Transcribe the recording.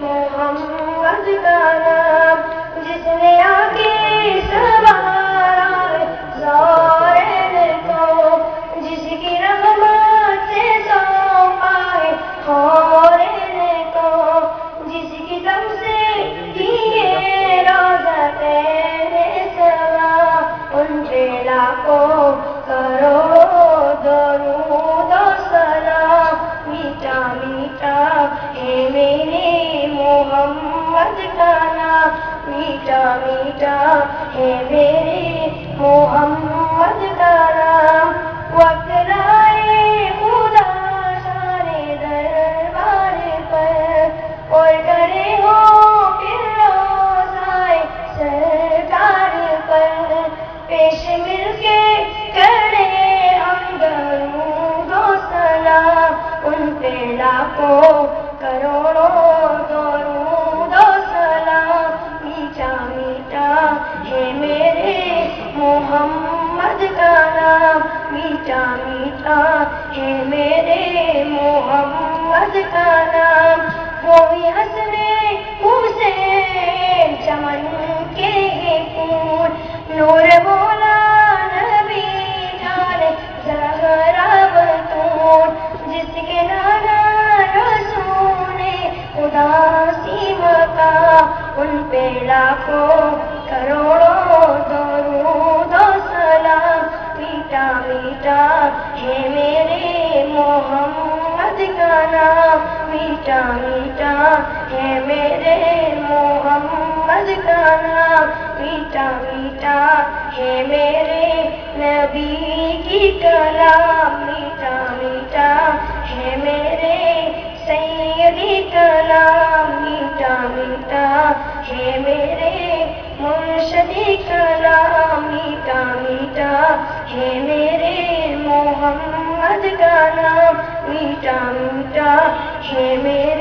محمد کا نام، جس نے آگے سوارا زورین کو، جس کی رحمت سے سو پائے حورین کو، جس کی دم سے دیے روضتین سوا، ان پہ لاکھوں کروڑوں درود و سلام، میٹھا میٹھا ہے میرے محمد کا نام، میٹھا میٹھا ہے میرے محمد کا نام۔ وقت لائے خدا سارے دربار پر، اور کرے ہو پھر روزائے سرکار پر، پیش مل کے کرے ہم درود و سلام، ان پہ لاکھوں کروڑوں درود و سلام، میٹھا میٹھا ہے میرے محمد کا نام، میٹھا میٹھا ہے میرے محمد کا نام۔ وہی حسن حسین چمن کے پھول، نور مولا نبی جان زہرا بتول، جس کے نانا رسول خدا سیمکا، ان پہ لاکھوں کروڑوں درود و سلام، میٹھا میٹھا ہے میرے محمد کا نام، میٹھا میٹھا ہے میرے محمد کا نام، میٹھا میٹھا ہے میرے نبی کی کلام، میٹھا میٹھا ہے میرے سیدی کلام، میٹھا میٹھا ہے میرے مرشدی کلام، میٹھا میٹھا ہے میرے محمد کا نام، میٹھا میٹھا ہے میرے